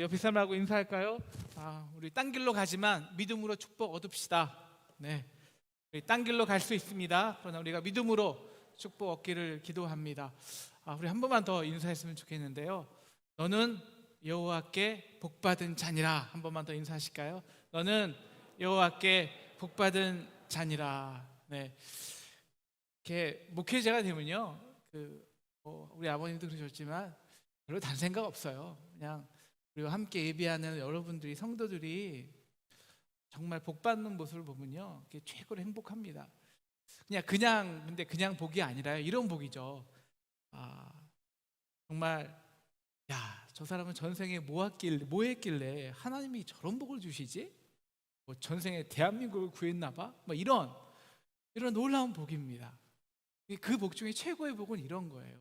옆에 사람하고 인사할까요? 우리 딴 길로 가지만 믿음으로 축복 얻읍시다. 네, 우리 딴 길로 갈 수 있습니다. 그러나 우리가 믿음으로 축복 얻기를 기도합니다. 우리 한 번만 더 인사했으면 좋겠는데요. 너는 여호와께 복받은 자니라. 한 번만 더 인사하실까요? 너는 여호와께 복받은 자니라. 네, 이렇게 목회자가 되면요, 우리 아버님도 그러셨지만 별로 다른 생각 없어요. 그냥 그리고 함께 예배하는 여러분들이, 성도들이 정말 복 받는 모습을 보면요, 그게 최고로 행복합니다. 근데 그냥 복이 아니라요, 이런 복이죠. 정말 저 사람은 전생에 뭐 했길래 하나님이 저런 복을 주시지? 뭐 전생에 대한민국을 구했나 봐? 뭐 이런 놀라운 복입니다. 그 복 중에 최고의 복은 이런 거예요.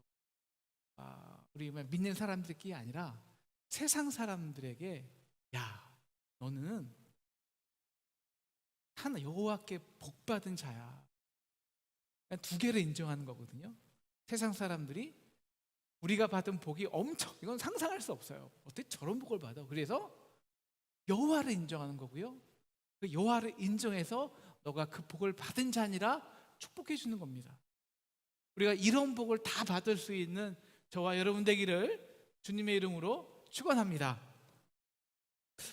우리 믿는 사람들끼리 아니라 세상 사람들에게, 너는 하나 여호와께 복받은 자야. 두 개를 인정하는 거거든요. 세상 사람들이 우리가 받은 복이 이건 상상할 수 없어요. 어떻게 저런 복을 받아? 그래서 여호와를 인정하는 거고요. 그 여호와를 인정해서 너가 그 복을 받은 자니라 축복해 주는 겁니다. 우리가 이런 복을 다 받을 수 있는 저와 여러분 되기를 주님의 이름으로 축원합니다.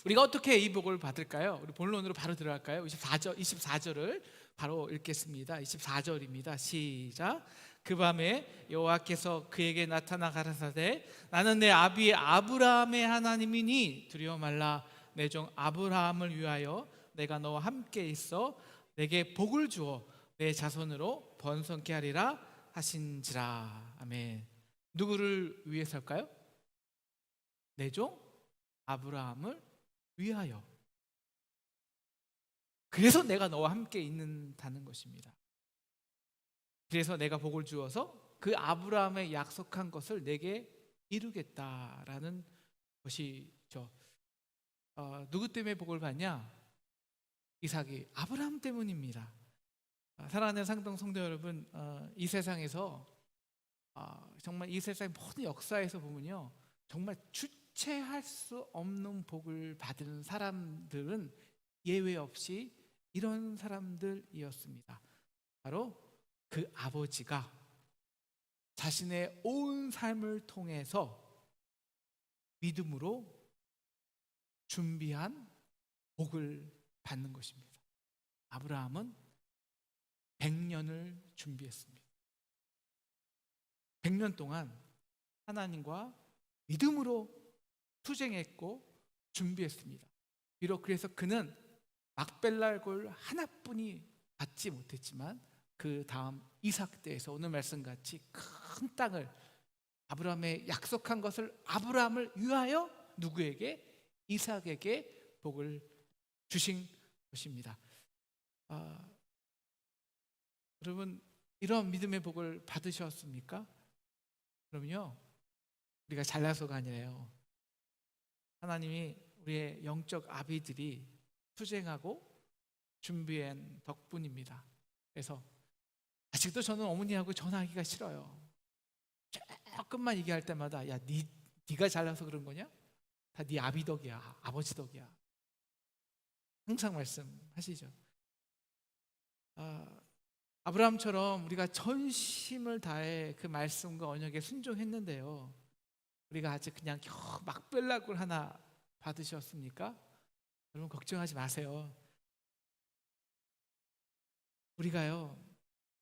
우리가 어떻게 이 복을 받을까요? 우리 본론으로 바로 들어갈까요? 24절을 바로 읽겠습니다. 24절입니다. 시작. 그 밤에 여호와께서 그에게 나타나 가라사대 나는 내 아비 아브라함의 하나님이니 두려워 말라. 내 종 아브라함을 위하여 내가 너와 함께 있어 내게 복을 주어 내 자손으로 번성케 하리라 하신지라. 아멘. 누구를 위해서일까요? 내 종 아브라함을 위하여. 그래서 내가 너와 함께 있는다는 것입니다. 그래서 내가 복을 주어서 그 아브라함의 약속한 것을 내게 이루겠다라는 것이죠. 누구 때문에 복을 받냐? 이삭이 아브라함 때문입니다. 사랑하는 상동 성도 여러분, 이 세상에서 정말 이 세상의 모든 역사에서 보면요, 정말 주체할 수 없는 복을 받은 사람들은 예외 없이 이런 사람들이었습니다. 바로 그 아버지가 자신의 온 삶을 통해서 믿음으로 준비한 복을 받는 것입니다. 아브라함은 100년을 준비했습니다. 100년 동안 하나님과 믿음으로 투쟁했고 준비했습니다. 비록 그래서 그는 막벨랄골 하나뿐이 받지 못했지만 그 다음 이삭 때에서 오늘 말씀같이 큰 땅을, 아브라함의 약속한 것을 아브라함을 위하여 누구에게? 이삭에게 복을 주신 것입니다. 여러분, 이런 믿음의 복을 받으셨습니까? 그럼요, 우리가 잘나서가 아니라요, 하나님이 우리의 영적 아비들이 투쟁하고 준비한 덕분입니다. 그래서 아직도 저는 어머니하고 전화하기가 싫어요. 조금만 얘기할 때마다 네가 잘나서 그런 거냐? 다 네 아비 덕이야, 아버지 덕이야. 항상 말씀하시죠. 아브라함처럼 우리가 전심을 다해 그 말씀과 언약에 순종했는데요, 우리가 아직 그냥 겨우 막벨락을 하나 받으셨습니까? 여러분 걱정하지 마세요. 우리가요,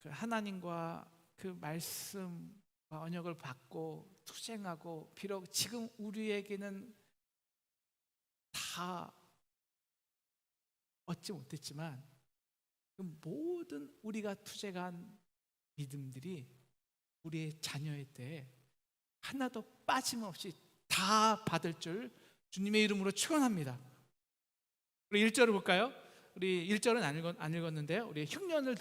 그 하나님과 그 말씀과 언약을 받고 투쟁하고, 비록 지금 우리에게는 다 얻지 못했지만 그 모든 우리가 투쟁한 믿음들이 우리의 자녀의 때에 하나도 빠짐없이 다 받을 줄 주님의 이름으로 축원합니다. 우리 1절을 볼까요? 우리 1절은 안 읽었는데요, 우리 흉년이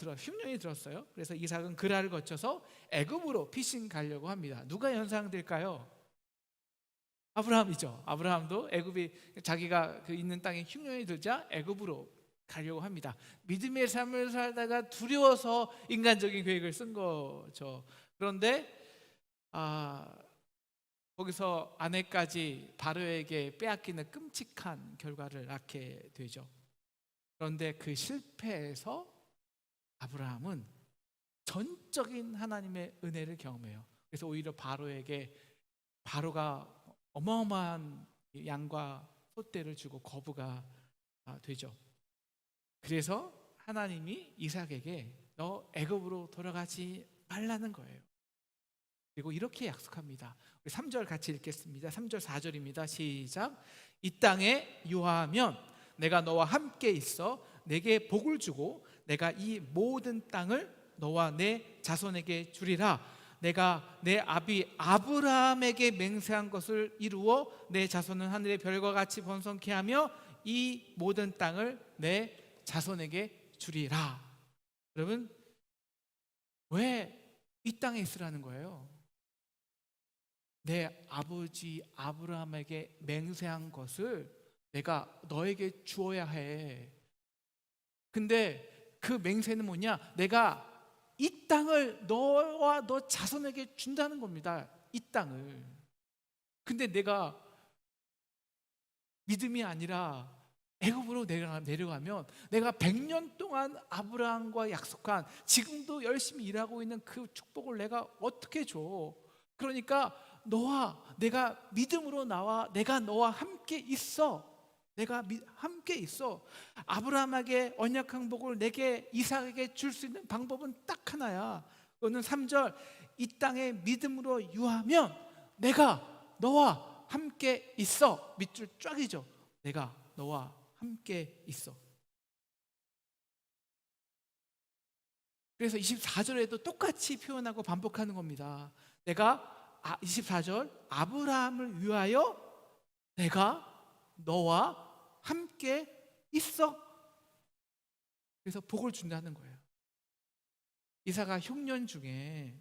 들었어요. 그래서 이삭은 그라를 거쳐서 애굽으로 피신 가려고 합니다. 누가 연상될까요? 아브라함이죠. 아브라함도 애굽이 자기가 있는 땅에 흉년이 들자 애굽으로 가려고 합니다. 믿음의 삶을 살다가 두려워서 인간적인 계획을 쓴 거죠. 그런데 거기서 아내까지 바로에게 빼앗기는 끔찍한 결과를 낳게 되죠. 그런데 그 실패에서 아브라함은 전적인 하나님의 은혜를 경험해요. 그래서 오히려 바로가 어마어마한 양과 소떼를 주고 거부가 되죠. 그래서 하나님이 이삭에게 너 애굽으로 돌아가지 말라는 거예요. 그리고 이렇게 약속합니다. 우리 3절 같이 읽겠습니다. 3절 4절입니다. 시작. 이 땅에 유하면 내가 너와 함께 있어 내게 복을 주고 내가 이 모든 땅을 너와 내 자손에게 주리라. 내가 내 아비 아브라함에게 맹세한 것을 이루어 내 자손은 하늘의 별과 같이 번성케 하며 이 모든 땅을 내 자손에게 주리라. 여러분, 왜 이 땅에 있으라는 거예요? 내 아버지 아브라함에게 맹세한 것을 내가 너에게 주어야 해. 근데 그 맹세는 뭐냐? 내가 이 땅을 너와 너 자손에게 준다는 겁니다. 이 땅을. 근데 내가 믿음이 아니라 애굽으로 내려가면 내가 100년 동안 아브라함과 약속한 지금도 열심히 일하고 있는 그 축복을 내가 어떻게 줘? 그러니까 너와 내가 믿음으로 나와 내가 너와 함께 있어. 내가 함께 있어. 아브라함에게 언약한 복을 내게 이삭에게 줄 수 있는 방법은 딱 하나야. 그거는 3절 이 땅에 믿음으로 유하면 내가 너와 함께 있어. 밑줄 쫙이죠. 내가 너와 함께 있어. 그래서 24절에도 똑같이 표현하고 반복하는 겁니다. 내가 24절 아브라함을 위하여 내가 너와 함께 있어. 그래서 복을 준다는 거예요. 이삭아 흉년 중에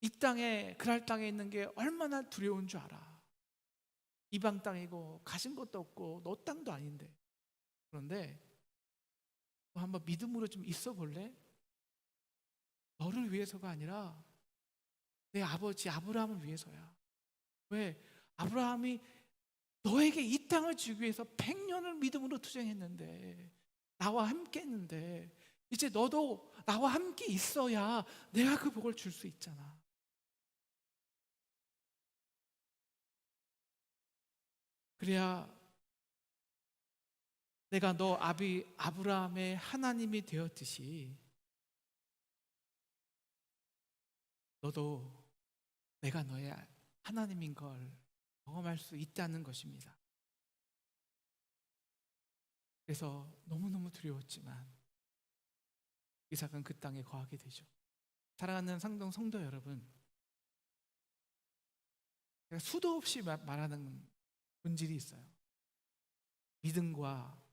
이 땅에 그랄 땅에 있는 게 얼마나 두려운 줄 알아. 이방 땅이고 가진 것도 없고 너 땅도 아닌데. 그런데 너 한번 믿음으로 좀 있어 볼래? 너를 위해서가 아니라 내 아버지 아브라함을 위해서야. 왜? 아브라함이 너에게 이 땅을 주기 위해서 100년을 믿음으로 투쟁했는데 나와 함께 했는데 이제 너도 나와 함께 있어야 내가 그 복을 줄 수 있잖아. 그래야 내가 너 아비 아브라함의 하나님이 되었듯이 너도 내가 너의 하나님인 걸 경험할 수 있다는 것입니다. 그래서 너무너무 두려웠지만 이삭은 그 땅에 거하게 되죠. 사랑하는 상동 성도 여러분, 제가 수도 없이 말하는 본질이 있어요. 믿음과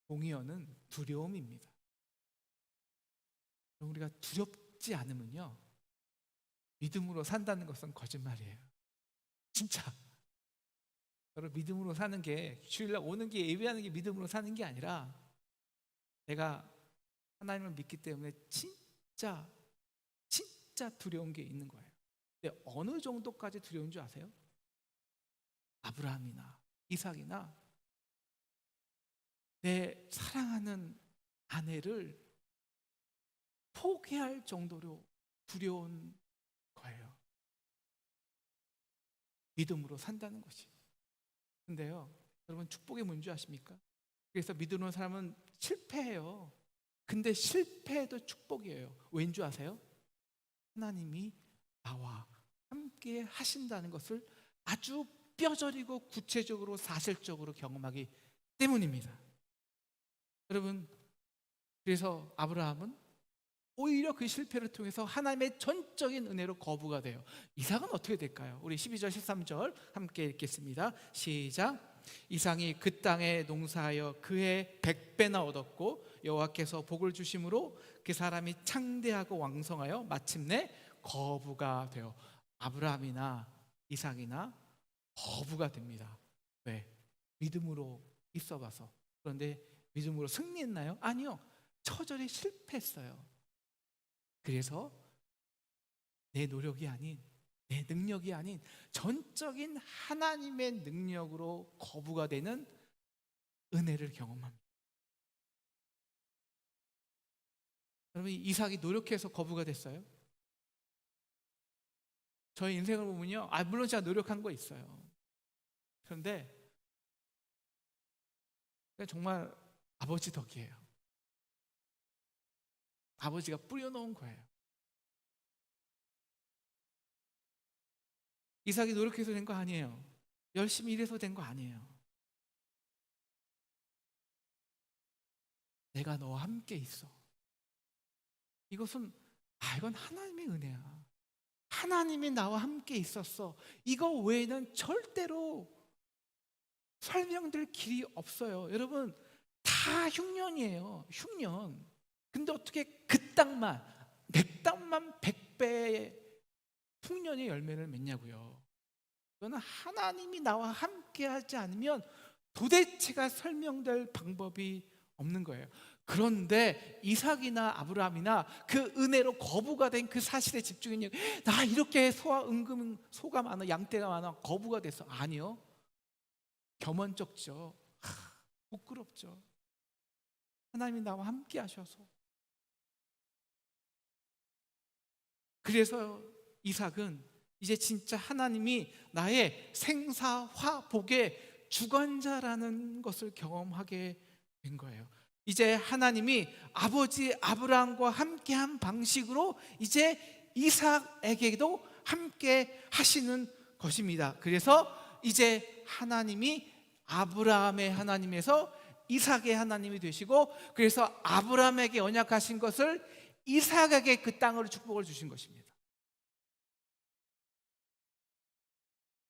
동의어는 두려움입니다. 우리가 두렵지 않으면요, 믿음으로 산다는 것은 거짓말이에요. 진짜 여러분, 믿음으로 사는 게 주일날 오는 게 예배하는 게 믿음으로 사는 게 아니라 내가 하나님을 믿기 때문에 진짜 두려운 게 있는 거예요. 근데 어느 정도까지 두려운 줄 아세요? 아브라함이나 이삭이나 내 사랑하는 아내를 포기할 정도로 두려운 거예요. 믿음으로 산다는 것이. 근데요, 여러분, 축복이 뭔지 아십니까? 그래서 믿음으로 사람은 실패해요. 근데 실패해도 축복이에요. 왠 줄 아세요? 하나님이 나와 함께 하신다는 것을 아주 뼈저리고 구체적으로 사실적으로 경험하기 때문입니다. 여러분, 그래서 아브라함은 오히려 그 실패를 통해서 하나님의 전적인 은혜로 거부가 돼요. 이삭은 어떻게 될까요? 우리 12절 13절 함께 읽겠습니다. 시작. 이삭이 그 땅에 농사하여 그해 100배나 얻었고 여호와께서 복을 주심으로 그 사람이 창대하고 왕성하여 마침내 거부가 되어 아브라함이나 이삭이나 거부가 됩니다. 왜? 믿음으로 있어봐서. 그런데 믿음으로 승리했나요? 아니요. 처절히 실패했어요. 그래서 내 노력이 아닌 내 능력이 아닌 전적인 하나님의 능력으로 거부가 되는 은혜를 경험합니다. 여러분, 이삭이 노력해서 거부가 됐어요? 저희 인생을 보면요, 물론 제가 노력한 거 있어요. 그런데 정말 아버지 덕이에요. 아버지가 뿌려놓은 거예요. 이삭이 노력해서 된 거 아니에요. 열심히 일해서 된 거 아니에요. 내가 너와 함께 있어. 이건 하나님의 은혜야. 하나님이 나와 함께 있었어. 이거 외에는 절대로 설명될 길이 없어요. 여러분, 다 흉년이에요. 흉년. 근데 어떻게 그 땅만, 내 땅만 100배의 풍년의 열매를 맺냐고요. 이거는 하나님이 나와 함께 하지 않으면 도대체가 설명될 방법이 없는 거예요. 그런데 이삭이나 아브라함이나 그 은혜로 거부가 된 그 사실에 집중했냐? 나 이렇게 소가 많아, 양떼가 많아, 거부가 됐어. 아니요. 겸언쩍죠. 부끄럽죠. 하나님이 나와 함께 하셔서. 그래서 이삭은 이제 진짜 하나님이 나의 생사화복의 주관자라는 것을 경험하게 된 거예요. 이제 하나님이 아버지 아브라함과 함께한 방식으로 이제 이삭에게도 함께 하시는 것입니다. 그래서 이제 하나님이 아브라함의 하나님에서 이삭의 하나님이 되시고, 그래서 아브라함에게 언약하신 것을 이삭에게 그 땅으로 축복을 주신 것입니다.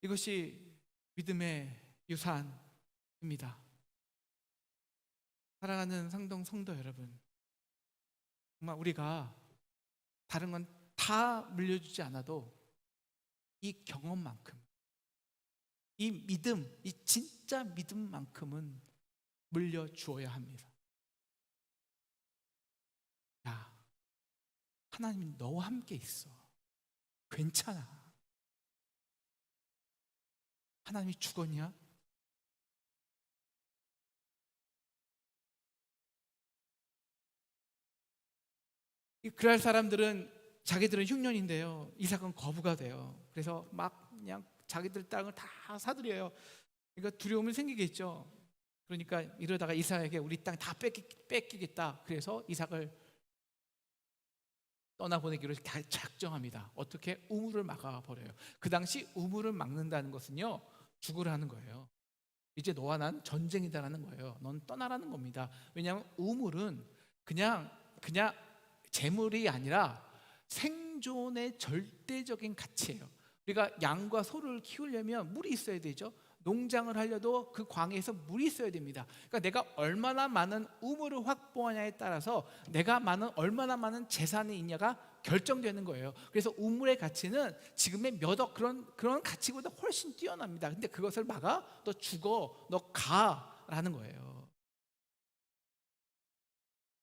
이것이 믿음의 유산입니다. 사랑하는 상동 성도 여러분, 정말 우리가 다른 건 다 물려주지 않아도 이 경험만큼, 이 믿음, 이 진짜 믿음만큼은 물려주어야 합니다. 야, 하나님이 너와 함께 있어. 괜찮아. 하나님이 죽었냐? 그럴 사람들은 자기들은 흉년인데요, 이삭은 거부가 돼요. 그래서 막 그냥 자기들 땅을 다 사들여요. 그러니까 두려움이 생기겠죠. 그러니까 이러다가 이삭에게 우리 땅 다 뺏기겠다. 그래서 이삭을 떠나보내기로 작정합니다. 어떻게? 우물을 막아버려요. 그 당시 우물을 막는다는 것은요, 죽으라는 거예요. 이제 너와 난 전쟁이다라는 거예요. 넌 떠나라는 겁니다. 왜냐하면 우물은 그냥 재물이 아니라 생존의 절대적인 가치예요. 우리가 양과 소를 키우려면 물이 있어야 되죠. 농장을 하려도 그 광에서 물이 있어야 됩니다. 그러니까 내가 얼마나 많은 우물을 확보하냐에 따라서 내가 얼마나 많은 재산이 있냐가 결정되는 거예요. 그래서 우물의 가치는 지금의 몇 억 그런 가치보다 훨씬 뛰어납니다. 근데 그것을 막아? 너 죽어, 너 가라는 거예요.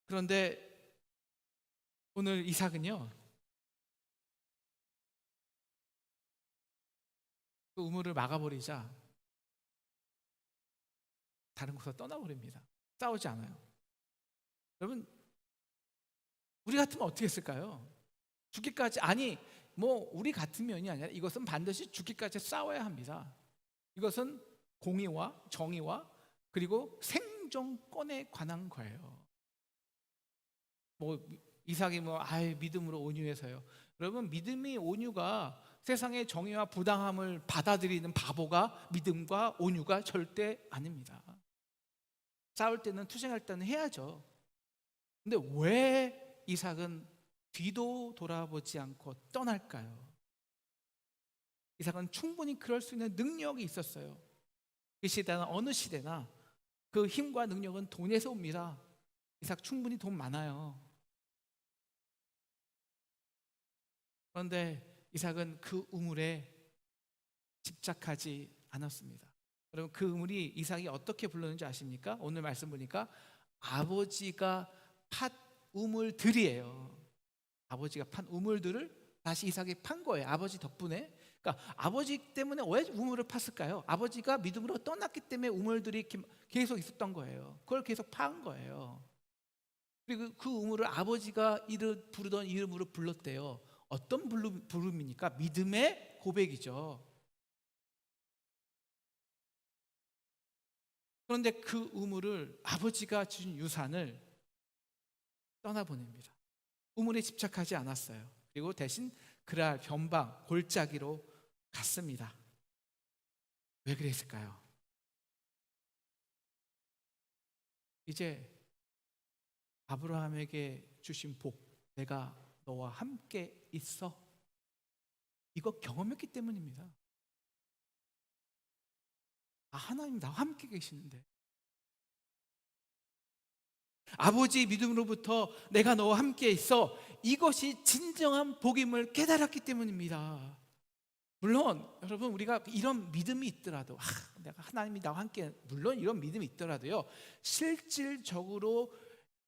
그런데 오늘 이삭은요, 그 우물을 막아버리자 다른 곳으로 떠나버립니다. 싸우지 않아요. 여러분, 우리 같으면 어떻게 했을까요? 죽기까지, 우리 같은 면이 아니라 이것은 반드시 죽기까지 싸워야 합니다. 이것은 공의와 정의와 그리고 생존권에 관한 거예요. 이삭이 믿음으로 온유해서요. 여러분, 믿음이 온유가 세상의 정의와 부당함을 받아들이는 바보가 믿음과 온유가 절대 아닙니다. 싸울 때는, 투쟁할 때는 해야죠. 근데 왜 이삭은 뒤도 돌아보지 않고 떠날까요? 이삭은 충분히 그럴 수 있는 능력이 있었어요. 그 시대나 어느 시대나 그 힘과 능력은 돈에서 옵니다. 이삭 충분히 돈 많아요. 그런데 이삭은 그 우물에 집착하지 않았습니다. 여러분, 그 우물이 이삭이 어떻게 불렀는지 아십니까? 오늘 말씀 보니까 아버지가 판 우물들이에요. 아버지가 판 우물들을 다시 이삭이 판 거예요. 아버지 덕분에. 그러니까 아버지 때문에 왜 우물을 팠을까요? 아버지가 믿음으로 떠났기 때문에 우물들이 계속 있었던 거예요. 그걸 계속 파은 거예요. 그리고 그 우물을 아버지가 부르던 이름으로 불렀대요. 어떤 부름입니까? 믿음의 고백이죠. 그런데 그 우물을, 아버지가 주신 유산을 떠나보냅니다. 우물에 집착하지 않았어요. 그리고 대신 그랄 변방 골짜기로 갔습니다. 왜 그랬을까요? 이제 아브라함에게 주신 복, 내가 너와 함께 있어, 이거 경험했기 때문입니다. 하나님 나와 함께 계시는데, 아버지의 믿음으로부터 내가 너와 함께 있어, 이것이 진정한 복임을 깨달았기 때문입니다. 물론 여러분, 우리가 이런 믿음이 있더라도, 내가 하나님이 나와 함께, 물론 이런 믿음이 있더라도요, 실질적으로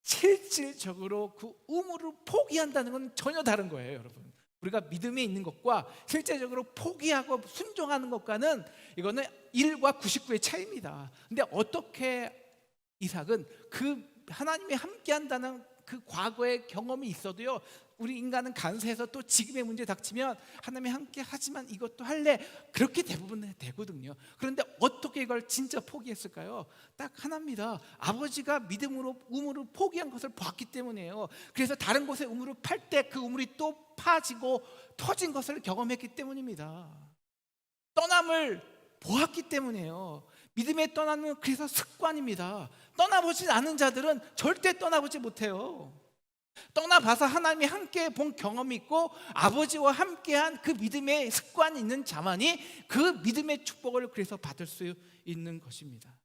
그 의무를 포기한다는 건 전혀 다른 거예요. 여러분, 우리가 믿음에 있는 것과 실제적으로 포기하고 순종하는 것과는, 이거는 1과 99의 차이입니다. 근데 어떻게 이삭은 그 하나님이 함께 한다는 그 과거의 경험이 있어도요, 우리 인간은 간세해서 또 지금의 문제 닥치면 하나님이 함께 하지만 이것도 할래, 그렇게 대부분 되거든요. 그런데 어떻게 이걸 진짜 포기했을까요? 딱 하나입니다. 아버지가 믿음으로 우물을 포기한 것을 봤기 때문이에요. 그래서 다른 곳에 우물을 팔 때 그 우물이 또 파지고 터진 것을 경험했기 때문입니다. 떠남을 보았기 때문이에요. 믿음의 떠나는, 그래서 습관입니다. 떠나보지 않은 자들은 절대 떠나보지 못해요. 떠나봐서 하나님이 함께 본 경험이 있고 아버지와 함께한 그 믿음의 습관이 있는 자만이 그 믿음의 축복을 그래서 받을 수 있는 것입니다.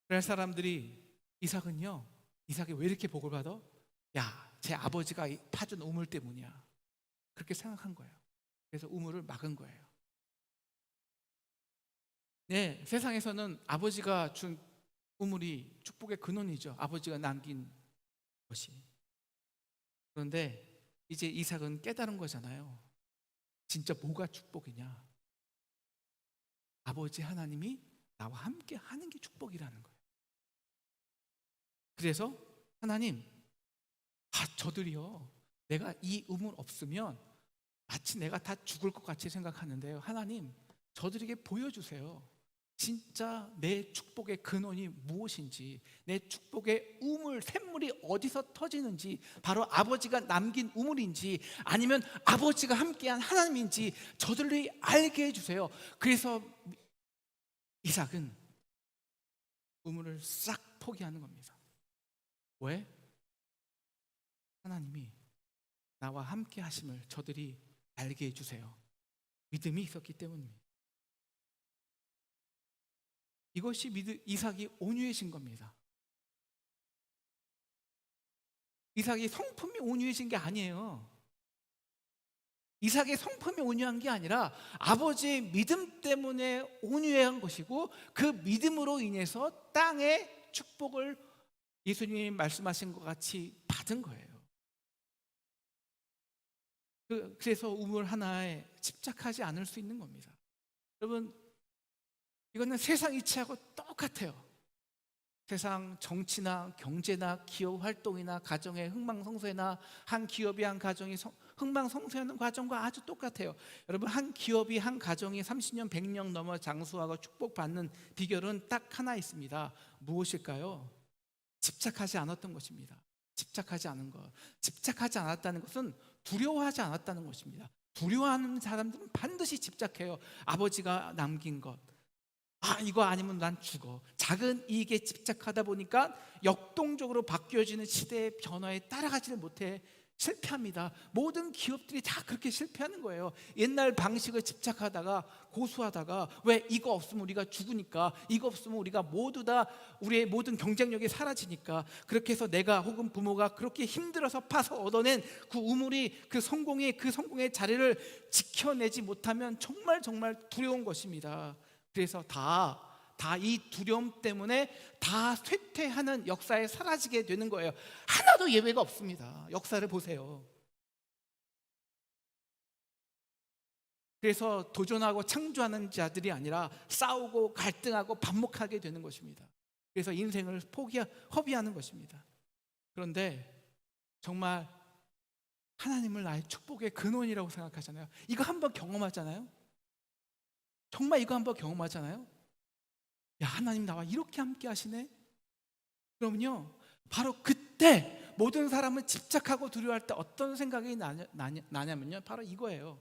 그럴 사람들이, 이삭이 왜 이렇게 복을 받아? 제 아버지가 파준 우물 때문이야, 그렇게 생각한 거예요. 그래서 우물을 막은 거예요. 네, 세상에서는 아버지가 준 우물이 축복의 근원이죠. 아버지가 남긴 것이. 그런데 이제 이삭은 깨달은 거잖아요. 진짜 뭐가 축복이냐? 아버지 하나님이 나와 함께 하는 게 축복이라는 거예요. 그래서 하나님, 저들이요, 내가 이 우물 없으면 마치 내가 다 죽을 것 같이 생각하는데요, 하나님, 저들에게 보여주세요. 진짜 내 축복의 근원이 무엇인지, 내 축복의 우물, 샘물이 어디서 터지는지, 바로 아버지가 남긴 우물인지 아니면 아버지가 함께한 하나님인지 저들이 알게 해주세요. 그래서 이삭은 우물을 싹 포기하는 겁니다. 왜? 하나님이 나와 함께 하심을 저들이 알게 해주세요. 믿음이 있었기 때문입니다. 이것이 이삭이 온유해진 겁니다. 이삭이 성품이 온유해진 게 아니에요. 이삭의 성품이 온유한 게 아니라 아버지의 믿음 때문에 온유한 것이고, 그 믿음으로 인해서 땅의 축복을 예수님이 말씀하신 것 같이 받은 거예요. 그래서 우물 하나에 집착하지 않을 수 있는 겁니다. 여러분, 이거는 세상 이치하고 똑같아요. 세상 정치나 경제나 기업 활동이나 가정의 흥망성쇠나 한 기업이 한 가정이 흥망성쇠하는 과정과 아주 똑같아요. 여러분, 한 기업이 한 가정이 30년 100년 넘어 장수하고 축복받는 비결은 딱 하나 있습니다. 무엇일까요? 집착하지 않았던 것입니다. 집착하지 않은 것. 집착하지 않았다는 것은 두려워하지 않았다는 것입니다. 두려워하는 사람들은 반드시 집착해요. 아버지가 남긴 것, 이거 아니면 난 죽어. 작은 이익에 집착하다 보니까 역동적으로 바뀌어지는 시대의 변화에 따라가지를 못해 실패합니다. 모든 기업들이 다 그렇게 실패하는 거예요. 옛날 방식을 집착하다가 고수하다가, 왜? 이거 없으면 우리가 죽으니까, 이거 없으면 우리가 모두 다 우리의 모든 경쟁력이 사라지니까. 그렇게 해서 내가 혹은 부모가 그렇게 힘들어서 파서 얻어낸 그 우물이 그 성공의 자리를 지켜내지 못하면 정말 두려운 것입니다. 그래서 다 다 이 두려움 때문에 다 쇠퇴하는 역사에 사라지게 되는 거예요. 하나도 예외가 없습니다. 역사를 보세요. 그래서 도전하고 창조하는 자들이 아니라 싸우고 갈등하고 반목하게 되는 것입니다. 그래서 인생을 허비하는 것입니다. 그런데 정말 하나님을 나의 축복의 근원이라고 생각하잖아요. 이거 한번 경험하잖아요. 정말 이거 한번 경험하잖아요. 야, 하나님 나와 이렇게 함께 하시네. 그러면요, 바로 그때 모든 사람은 집착하고 두려워할 때 어떤 생각이 나냐면요, 바로 이거예요.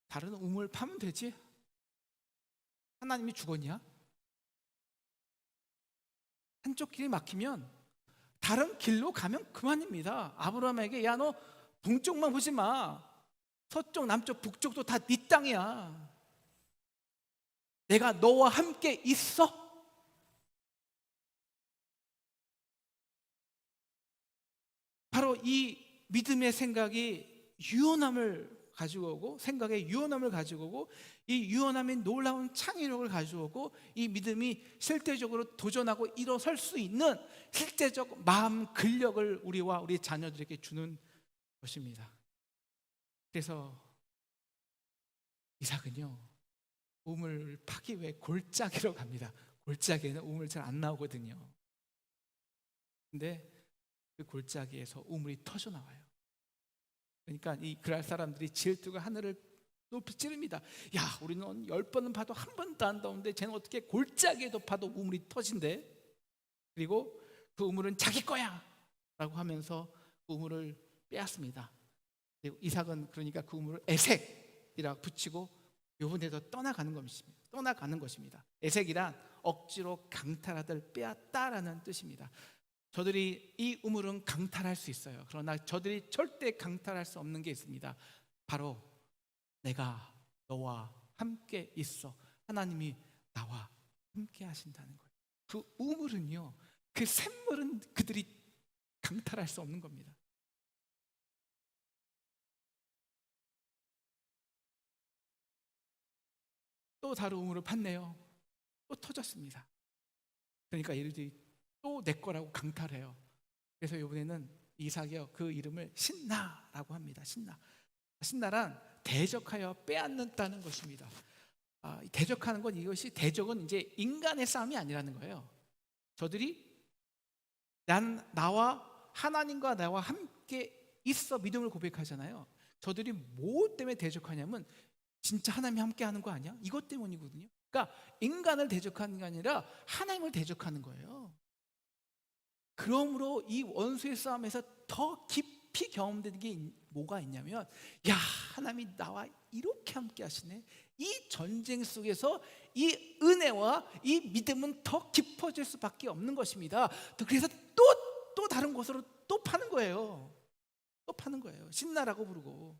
다른 우물 파면 되지? 하나님이 죽었냐? 한쪽 길이 막히면 다른 길로 가면 그만입니다. 아브라함에게 야, 너 동쪽만 보지 마. 서쪽, 남쪽, 북쪽도 다 네 땅이야. 내가 너와 함께 있어. 바로 이 믿음의 생각이 유연함을 가지고 오고, 생각의 유연함을 가지고 오고, 이 유연함이 놀라운 창의력을 가져오고, 이 믿음이 실제적으로 도전하고 일어설 수 있는 실제적 마음 근력을 우리와 우리 자녀들에게 주는 것입니다. 그래서 이삭은요, 우물 파기 위해 골짜기로 갑니다. 골짜기에는 우물 잘 안 나오거든요. 근데 그 골짜기에서 우물이 터져 나와요. 그러니까 이 그랄 사람들이 질투가 하늘을 높이 찌릅니다. 야, 우리는 10번은 파도 한 번도 안 나오는데 쟤는 어떻게 골짜기에도 파도 우물이 터진대? 그리고 그 우물은 자기 거야 라고 하면서 우물을 빼앗습니다. 그리고 이삭은 그러니까 그 우물을 에색이라 붙이고 요번에도 떠나가는 것입니다. 에색이란 억지로 강탈하들 빼앗다라는 뜻입니다. 저들이 이 우물은 강탈할 수 있어요. 그러나 저들이 절대 강탈할 수 없는 게 있습니다. 바로 내가 너와 함께 있어. 하나님이 나와 함께 하신다는 거예요. 그 우물은요, 그 샘물은 그들이 강탈할 수 없는 겁니다. 또 다른 우물을 팠네요. 또 터졌습니다. 그러니까 얘들이 또 내 거라고 강탈해요. 그래서 이번에는 이삭이요, 그 이름을 신나라고 합니다. 신나란 대적하여 빼앗는다는 것입니다. 대적하는 건, 이것이 대적은 이제 인간의 싸움이 아니라는 거예요. 저들이 나와 하나님과 나와 함께 있어 믿음을 고백하잖아요. 저들이 뭐 때문에 대적하냐면 진짜 하나님이 함께 하는 거 아니야? 이것 때문이거든요. 그러니까 인간을 대적하는 게 아니라 하나님을 대적하는 거예요. 그러므로 이 원수의 싸움에서 더 깊이 경험되는 게 뭐가 있냐면, 야, 하나님이 나와 이렇게 함께 하시네. 이 전쟁 속에서 이 은혜와 이 믿음은 더 깊어질 수밖에 없는 것입니다. 그래서 또 다른 곳으로 또 파는 거예요. 또 파는 거예요. 신나라고 부르고,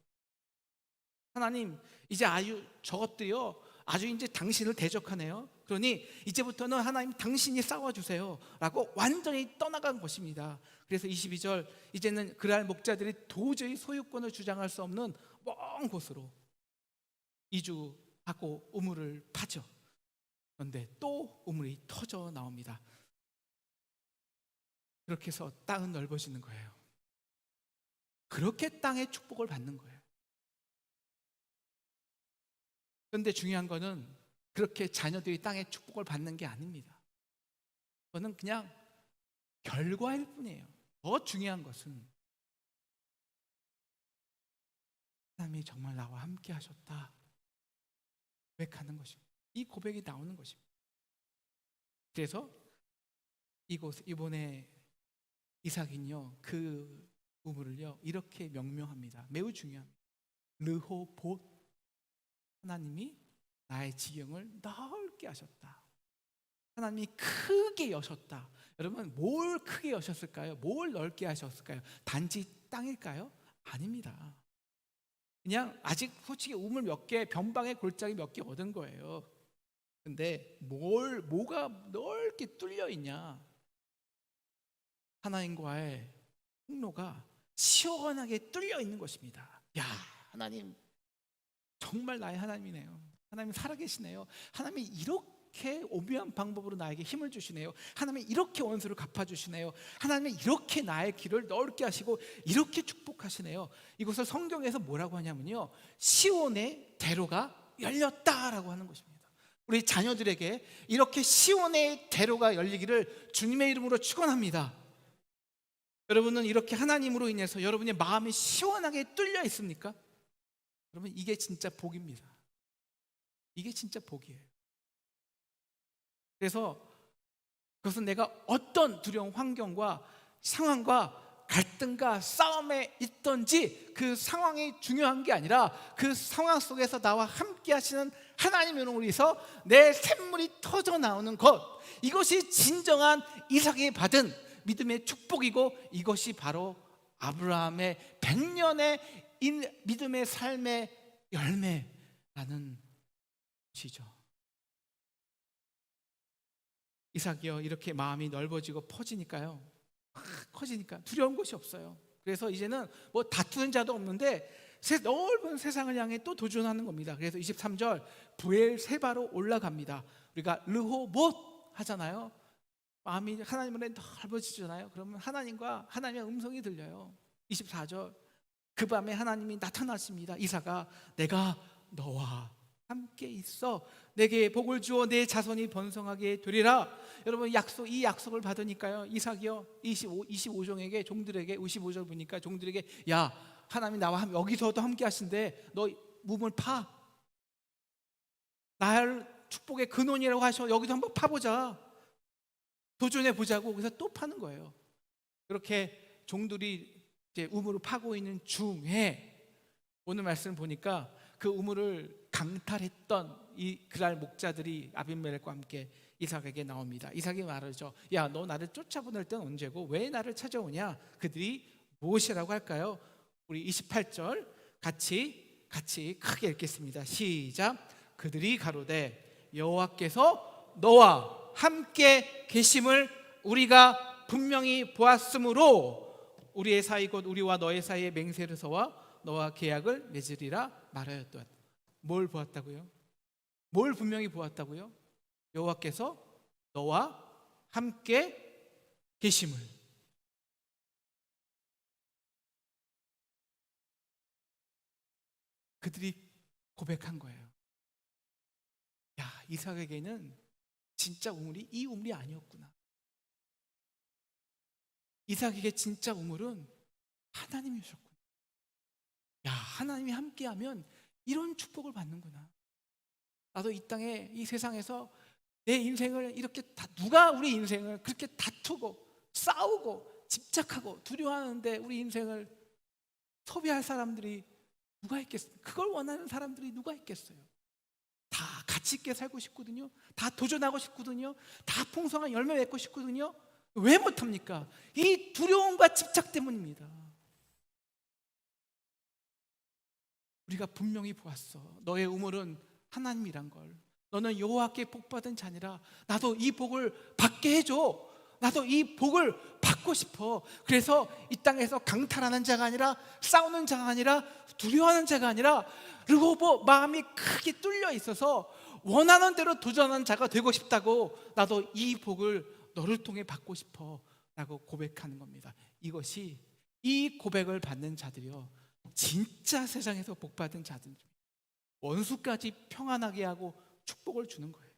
하나님 이제 저것들이요 아주 이제 당신을 대적하네요. 그러니 이제부터는 하나님 당신이 싸워주세요 라고 완전히 떠나간 것입니다. 그래서 22절, 이제는 그랄 목자들이 도저히 소유권을 주장할 수 없는 먼 곳으로 이주하고 우물을 파죠. 그런데 또 우물이 터져 나옵니다. 그렇게 해서 땅은 넓어지는 거예요. 그렇게 땅의 축복을 받는 거예요. 그런데 중요한 거는 그렇게 자녀들이 땅의 축복을 받는 게 아닙니다. 그거는 그냥 결과일 뿐이에요. 더 중요한 것은 하나님이 정말 나와 함께 하셨다 고백하는 것입니다. 이 고백이 나오는 것입니다. 그래서 이번에 이삭은요, 그 우물을요 이렇게 명명합니다. 매우 중요합니다. 르호봇, 하나님이 나의 지경을 넓게 하셨다. 하나님이 크게 여셨다. 여러분, 뭘 크게 여셨을까요? 뭘 넓게 하셨을까요? 단지 땅일까요? 아닙니다. 그냥 아직 솔직히 우물 몇 개, 변방의 골짜기 몇 개 얻은 거예요. 근데 뭐가 넓게 뚫려 있냐? 하나님과의 통로가 시원하게 뚫려 있는 것입니다. 야, 하나님 정말 나의 하나님이네요. 하나님이 살아계시네요. 하나님이 이렇게 오묘한 방법으로 나에게 힘을 주시네요. 하나님이 이렇게 원수를 갚아주시네요. 하나님이 이렇게 나의 길을 넓게 하시고 이렇게 축복하시네요. 이것을 성경에서 뭐라고 하냐면요, 시온의 대로가 열렸다라고 하는 것입니다. 우리 자녀들에게 이렇게 시온의 대로가 열리기를 주님의 이름으로 축원합니다. 여러분은 이렇게 하나님으로 인해서 여러분의 마음이 시원하게 뚫려 있습니까? 여러분, 이게 진짜 복입니다. 이게 진짜 복이에요. 그래서 그것은 내가 어떤 두려운 환경과 상황과 갈등과 싸움에 있든지 그 상황이 중요한 게 아니라 그 상황 속에서 나와 함께 하시는 하나님의 이름으로 해서 내 샘물이 터져 나오는 것, 이것이 진정한 이삭이 받은 믿음의 축복이고, 이것이 바로 아브라함의 100년의 믿음의 삶의 열매라는 것이죠. 이삭이요, 이렇게 마음이 넓어지고 커지니까 두려운 것이 없어요. 그래서 이제는 뭐 다투는 자도 없는데 넓은 세상을 향해 또 도전하는 겁니다. 그래서 23절, 부엘세바로 올라갑니다. 우리가 르호봇 하잖아요. 마음이 하나님으로 넓어지잖아요. 그러면 하나님과 하나님의 음성이 들려요. 24절, 그 밤에 하나님이 나타나십니다. 이삭아, 내가 너와 함께 있어 내게 복을 주어 내 자손이 번성하게 되리라. 여러분, 이 약속을 받으니까요, 이삭이요 25종에게 종들에게 55절 보니까 종들에게, 야, 하나님이 나와 여기서도 함께 하신대. 너 우물 파. 나를 축복의 근원이라고 하셔. 여기도 한번 파보자. 도전해 보자고. 그래서 또 파는 거예요. 그렇게 종들이 이제 우물을 파고 있는 중에 오늘 말씀 보니까 그 우물을 강탈했던 이 그랄 목자들이 아비멜렉과 함께 이삭에게 나옵니다. 이삭이 말하죠. 야, 너 나를 쫓아보낼 때는 언제고 왜 나를 찾아오냐? 그들이 무엇이라고 할까요? 우리 28절 같이 크게 읽겠습니다. 시작. 그들이 가로되 여호와께서 너와 함께 계심을 우리가 분명히 보았으므로 우리의 사이 곧 우리와 너의 사이에 맹세를 서와 너와 계약을 맺으리라 말하였다. 뭘 보았다고요? 뭘 분명히 보았다고요? 여호와께서 너와 함께 계심을. 그들이 고백한 거예요. 야, 이삭에게는 진짜 우물이 이 우물이 아니었구나. 이삭에게 진짜 우물은 하나님이셨구나. 야, 하나님이 함께하면 이런 축복을 받는구나. 나도 이 땅에, 이 세상에서 내 인생을 이렇게 누가 우리 인생을 그렇게 다투고 싸우고 집착하고 두려워하는데 우리 인생을 소비할 사람들이 누가 있겠어요? 그걸 원하는 사람들이 누가 있겠어요? 다 가치 있게 살고 싶거든요. 다 도전하고 싶거든요. 다 풍성한 열매 맺고 싶거든요. 왜 못합니까? 이 두려움과 집착 때문입니다. 우리가 분명히 보았어. 너의 우물은 하나님이란 걸. 너는 여호와께 복받은 자니라. 나도 이 복을 받게 해줘. 나도 이 복을 받고 싶어. 그래서 이 땅에서 강탈하는 자가 아니라, 싸우는 자가 아니라, 두려워하는 자가 아니라, 르호보 마음이 크게 뚫려 있어서 원하는 대로 도전하는 자가 되고 싶다고. 나도 이 복을 너를 통해 받고 싶어 라고 고백하는 겁니다. 이 고백을 받는 자들이요, 진짜 세상에서 복받은 자들입니다. 원수까지 평안하게 하고 축복을 주는 거예요.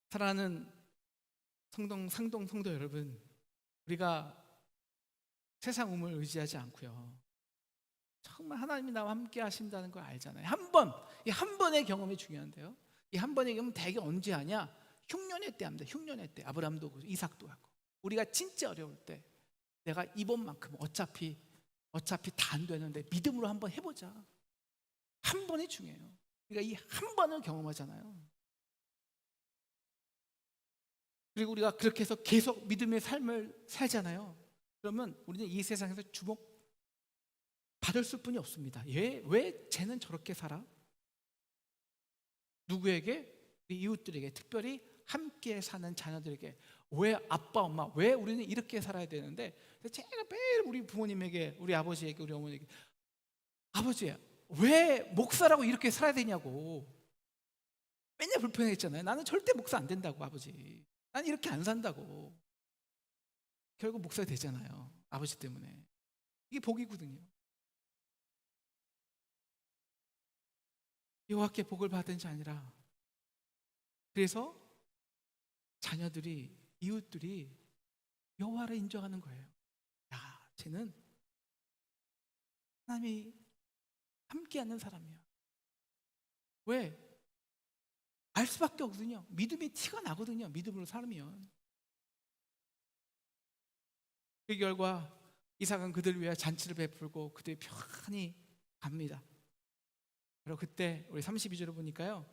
사랑하는 상동 성도 여러분, 우리가 세상 우물 의지하지 않고요, 정말 하나님이 나와 함께 하신다는 걸 알잖아요. 이 한 번의 경험이 중요한데요, 이 한 번의 경험은 대개 언제 하냐? 흉년의 때 합니다. 흉년의 때. 아브라함도 이삭도 하고. 우리가 진짜 어려울 때, 내가 이번만큼 어차피 다 안 되는데 믿음으로 한번 해보자. 한 번이 중요해요. 우리가 이 한 번을 경험하잖아요. 그리고 우리가 그렇게 해서 계속 믿음의 삶을 살잖아요. 그러면 우리는 이 세상에서 주목 받을 수뿐이 없습니다. 왜 쟤는 저렇게 살아? 누구에게? 우리 이웃들에게, 특별히 함께 사는 자녀들에게. 왜 아빠, 엄마, 왜 우리는 이렇게 살아야 되는데, 제가 매일 우리 부모님에게, 우리 아버지에게, 우리 어머니에게, 아버지, 왜 목사라고 이렇게 살아야 되냐고 맨날 불평했잖아요. 나는 절대 목사 안 된다고, 아버지. 난 이렇게 안 산다고. 결국 목사가 되잖아요, 아버지 때문에. 이게 복이거든요. 여호와께 복을 받은 자 아니라, 그래서 자녀들이, 이웃들이 여호와를 인정하는 거예요. 야, 쟤는 하나님이 함께하는 사람이야. 왜? 알 수밖에 없거든요. 믿음이 티가 나거든요, 믿음으로 살면. 그 결과 이삭은 그들을 위해 잔치를 베풀고 그들이 편히 갑니다. 그리고 그때 우리 32절을 보니까요,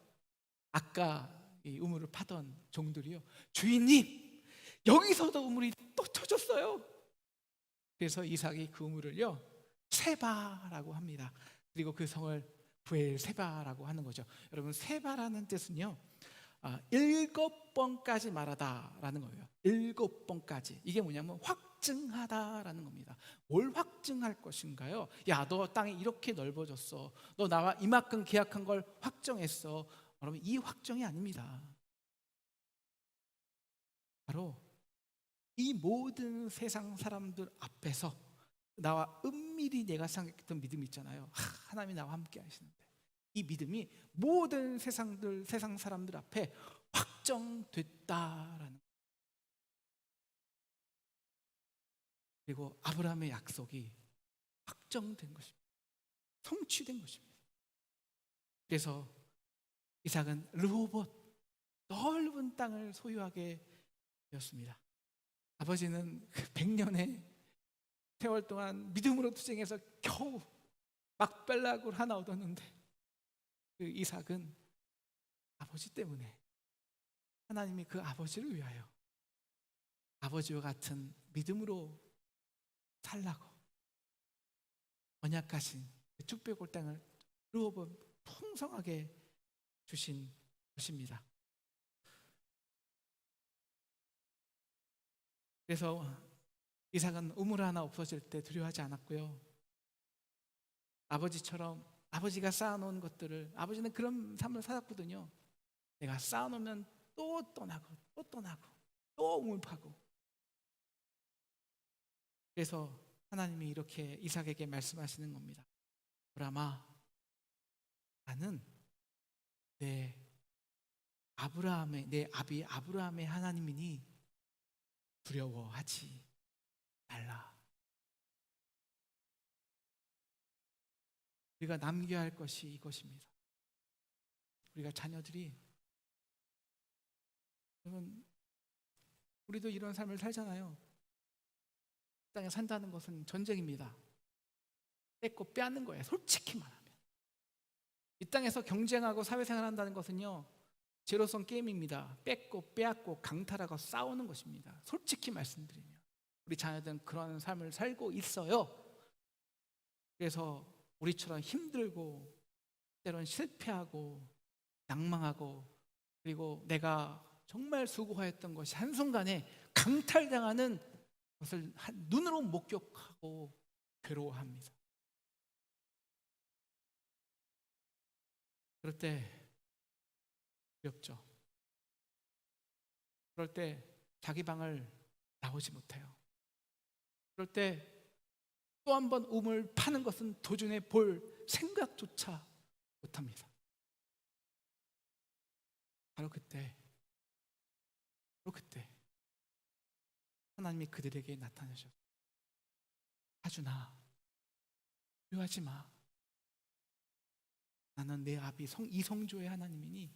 아까 이 우물을 파던 종들이요, 주인님, 여기서도 우물이 또 터졌어요. 그래서 이삭이 그 우물을요, 세바라고 합니다. 그리고 그 성을 부엘세바라고 하는 거죠. 여러분, 세바라는 뜻은요, 7번까지 말하다라는 거예요. 7번까지. 이게 뭐냐면 확증하다라는 겁니다. 뭘 확증할 것인가요? 야, 너 땅이 이렇게 넓어졌어. 너 나와 이만큼 계약한 걸 확정했어. 여러분, 이 확정이 아닙니다. 바로 이 모든 세상 사람들 앞에서 나와 은밀히 내가 생각했던 믿음 있잖아요. 하나님이 나와 함께 하시는데, 이 믿음이 모든 세상 사람들 앞에 확정됐다라는, 그리고 아브라함의 약속이 확정된 것입니다. 성취된 것입니다. 그래서 이삭은 르호봇, 넓은 땅을 소유하게 되었습니다. 아버지는 100년의 세월 동안 믿음으로 투쟁해서 겨우 막벨락을 하나 얻었는데, 그 이삭은 아버지 때문에, 하나님이 그 아버지를 위하여 아버지와 같은 믿음으로 살라고 언약하신 축복의 땅을 르호봇 풍성하게 주신 것입니다. 그래서 이삭은 우물 하나 없어질 때 두려워하지 않았고요, 아버지처럼 아버지가 쌓아놓은 것들을, 아버지는 그런 삶을 살았거든요. 내가 쌓아놓으면 또 떠나고 또 떠나고 또 우물 파고. 그래서 하나님이 이렇게 이삭에게 말씀하시는 겁니다. 아브라함아, 나는 내 아비 아브라함의 하나님이니 두려워하지 말라. 우리가 남겨야 할 것이 이것입니다. 우리가 자녀들이, 여러분, 우리도 이런 삶을 살잖아요. 이 땅에 산다는 것은 전쟁입니다. 뺏고 빼앗는 거예요, 솔직히 말하면. 이 땅에서 경쟁하고 사회생활 한다는 것은요, 제로섬 게임입니다. 뺏고 빼앗고 강탈하고 싸우는 것입니다. 솔직히 말씀드리면 우리 자녀들은 그런 삶을 살고 있어요. 그래서 우리처럼 힘들고 때론 실패하고 낭망하고, 그리고 내가 정말 수고하였던 것이 한순간에 강탈당하는 것을 눈으로 목격하고 괴로워합니다. 그럴 때 두렵죠. 그럴 때 자기 방을 나오지 못해요. 그럴 때 또 한 번 우물 파는 것은 도중에 볼 생각조차 못합니다. 바로 그때 하나님이 그들에게 나타나셨어요. 하준아, 두려워하지 마. 나는 내 아비 이성조의 하나님이니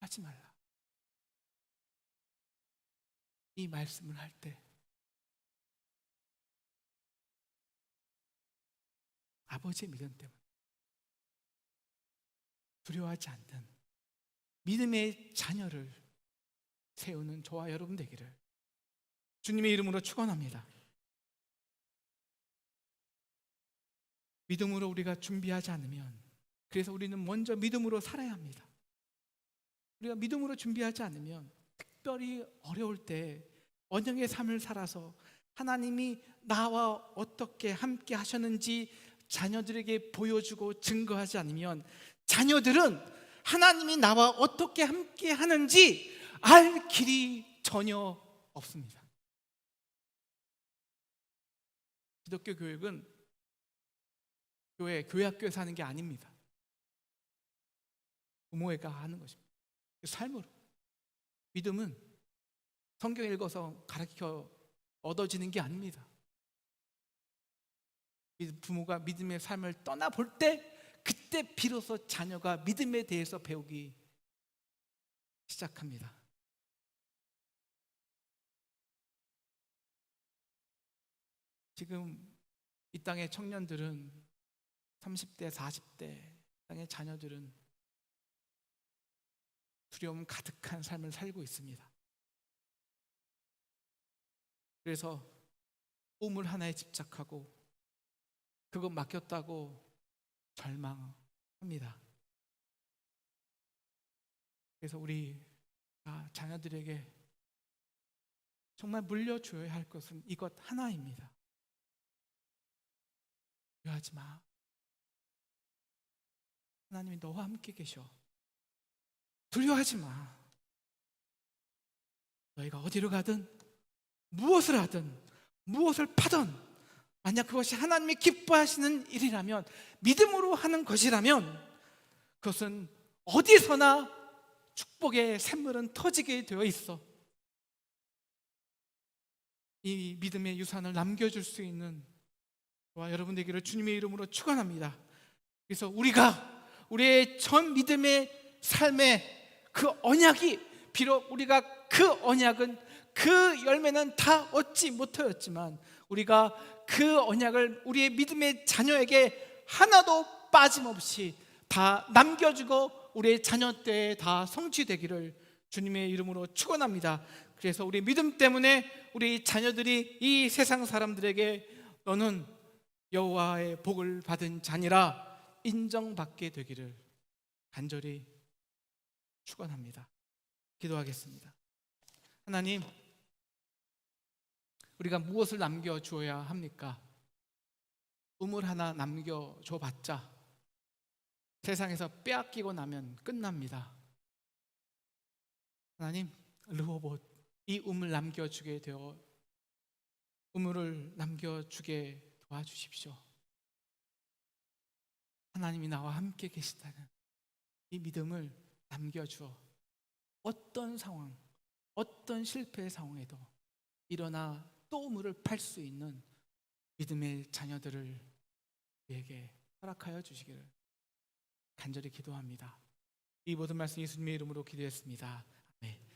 하지 말라. 이 말씀을 할 때 아버지의 믿음 때문에 두려워하지 않는 믿음의 자녀를 세우는 저와 여러분 되기를 주님의 이름으로 축원합니다. 믿음으로 우리가 준비하지 않으면, 그래서 우리는 먼저 믿음으로 살아야 합니다. 우리가 믿음으로 준비하지 않으면 특별히 어려울 때 언약의 삶을 살아서 하나님이 나와 어떻게 함께 하셨는지 자녀들에게 보여주고 증거하지 않으면 자녀들은 하나님이 나와 어떻게 함께 하는지 알 길이 전혀 없습니다. 기독교 교육은 교회 학교에서 하는 게 아닙니다. 부모가 하는 것입니다. 삶으로. 믿음은 성경 읽어서 가르쳐 얻어지는 게 아닙니다. 부모가 믿음의 삶을 떠나볼 때 그때 비로소 자녀가 믿음에 대해서 배우기 시작합니다. 지금 이 땅의 청년들은 30대, 40대 땅의 자녀들은 두려움 가득한 삶을 살고 있습니다. 그래서 우물 하나에 집착하고 그거 맡겼다고 절망합니다. 그래서 우리 자녀들에게 정말 물려줘야 할 것은 이것 하나입니다. 두려워하지 마. 하나님이 너와 함께 계셔. 두려워하지 마. 너희가 어디로 가든 무엇을 하든 무엇을 파든 만약 그것이 하나님이 기뻐하시는 일이라면, 믿음으로 하는 것이라면 그것은 어디서나 축복의 샘물은 터지게 되어 있어. 이 믿음의 유산을 남겨줄 수 있는 저와 여러분 되기를 주님의 이름으로 축원합니다. 그래서 우리의 전 믿음의 삶의 그 언약이, 비록 우리가 그 언약은, 그 열매는 다 얻지 못하였지만 우리가 그 언약을 우리의 믿음의 자녀에게 하나도 빠짐없이 다 남겨주고 우리의 자녀 때에 다 성취되기를 주님의 이름으로 축원합니다. 그래서 우리 믿음 때문에 우리 자녀들이 이 세상 사람들에게 너는 여호와의 복을 받은 자니라 인정받게 되기를 간절히 축원합니다. 기도하겠습니다. 하나님, 우리가 무엇을 남겨주어야 합니까? 우물 하나 남겨줘봤자 세상에서 빼앗기고 나면 끝납니다. 하나님, 르호봇 이 우물 남겨주게 되어 우물을 남겨주게 도와주십시오. 하나님이 나와 함께 계시다는 이 믿음을 남겨주어 어떤 상황, 어떤 실패의 상황에도 일어나 또 우물을 팔 수 있는 믿음의 자녀들을 우리에게 허락하여 주시기를 간절히 기도합니다. 이 모든 말씀 예수님의 이름으로 기도했습니다. 아멘.